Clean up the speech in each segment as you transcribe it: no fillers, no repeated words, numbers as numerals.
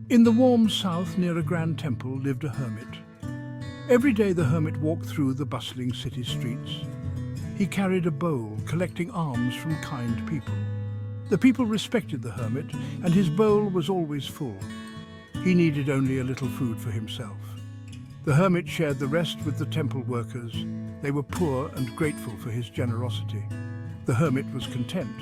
In the warm south, near a grand temple, lived a hermit. Every day the hermit walked through the bustling city streets. He carried a bowl, collecting alms from kind people. The people respected the hermit, and his bowl was always full. He needed only a little food for himself. The hermit shared the rest with the temple workers. They were poor and grateful for his generosity. The hermit was content.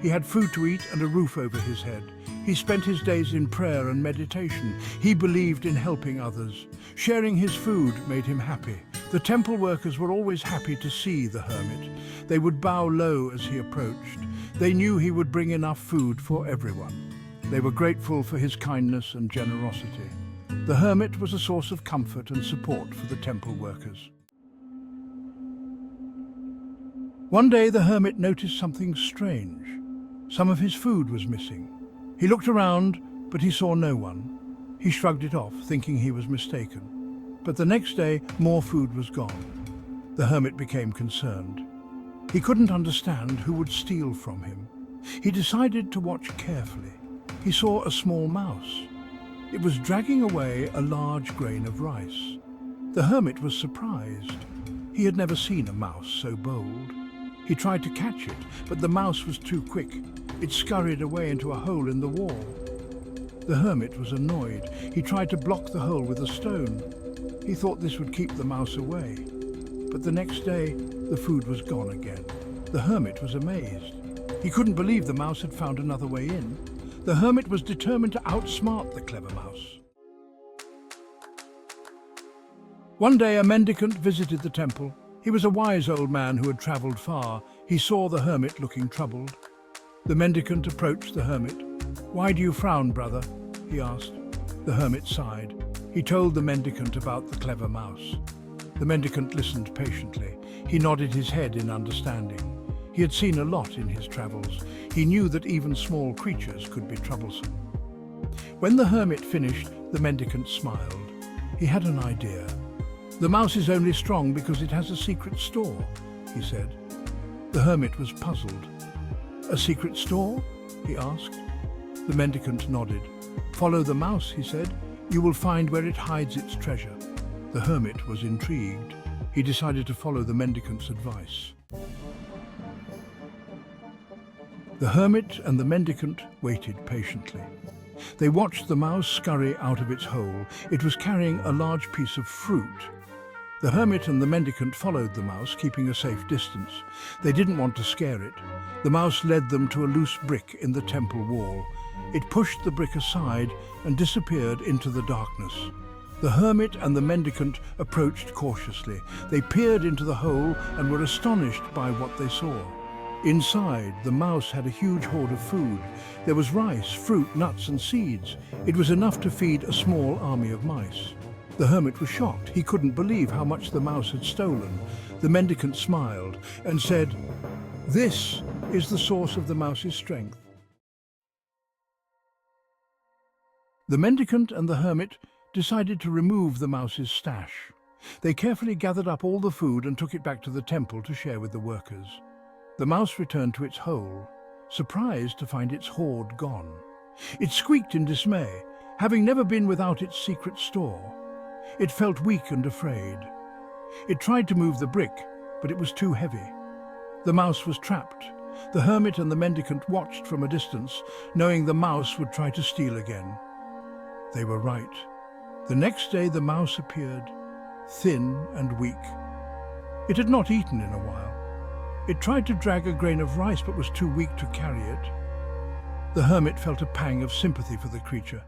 He had food to eat and a roof over his head. He spent his days in prayer and meditation. He believed in helping others. Sharing his food made him happy. The temple workers were always happy to see the hermit. They would bow low as he approached. They knew he would bring enough food for everyone. They were grateful for his kindness and generosity. The hermit was a source of comfort and support for the temple workers. One day the hermit noticed something strange. Some of his food was missing. He looked around, but he saw no one. He shrugged it off, thinking he was mistaken. But the next day, more food was gone. The hermit became concerned. He couldn't understand who would steal from him. He decided to watch carefully. He saw a small mouse. It was dragging away a large grain of rice. The hermit was surprised. He had never seen a mouse so bold. He tried to catch it, but the mouse was too quick. It scurried away into a hole in the wall. The hermit was annoyed. He tried to block the hole with a stone. He thought this would keep the mouse away. But the next day, the food was gone again. The hermit was amazed. He couldn't believe the mouse had found another way in. The hermit was determined to outsmart the clever mouse. One day, a mendicant visited the temple. He was a wise old man who had travelled far. He saw the hermit looking troubled. The mendicant approached the hermit. "Why do you frown, brother?" he asked. The hermit sighed. He told the mendicant about the clever mouse. The mendicant listened patiently. He nodded his head in understanding. He had seen a lot in his travels. He knew that even small creatures could be troublesome. When the hermit finished, the mendicant smiled. He had an idea. "The mouse is only strong because it has a secret store," he said. The hermit was puzzled. "A secret store?" he asked. The mendicant nodded. "Follow the mouse," he said. "You will find where it hides its treasure." The hermit was intrigued. He decided to follow the mendicant's advice. The hermit and the mendicant waited patiently. They watched the mouse scurry out of its hole. It was carrying a large piece of fruit. The hermit and the mendicant followed the mouse, keeping a safe distance. They didn't want to scare it. The mouse led them to a loose brick in the temple wall. It pushed the brick aside and disappeared into the darkness. The hermit and the mendicant approached cautiously. They peered into the hole and were astonished by what they saw. Inside, the mouse had a huge hoard of food. There was rice, fruit, nuts and seeds. It was enough to feed a small army of mice. The hermit was shocked. He couldn't believe how much the mouse had stolen. The mendicant smiled and said, "This is the source of the mouse's strength." The mendicant and the hermit decided to remove the mouse's stash. They carefully gathered up all the food and took it back to the temple to share with the workers. The mouse returned to its hole, surprised to find its hoard gone. It squeaked in dismay, having never been without its secret store. It felt weak and afraid. It tried to move the brick, but it was too heavy. The mouse was trapped. The hermit and the mendicant watched from a distance, knowing the mouse would try to steal again. They were right. The next day the mouse appeared, thin and weak. It had not eaten in a while. It tried to drag a grain of rice but was too weak to carry it. The hermit felt a pang of sympathy for the creature.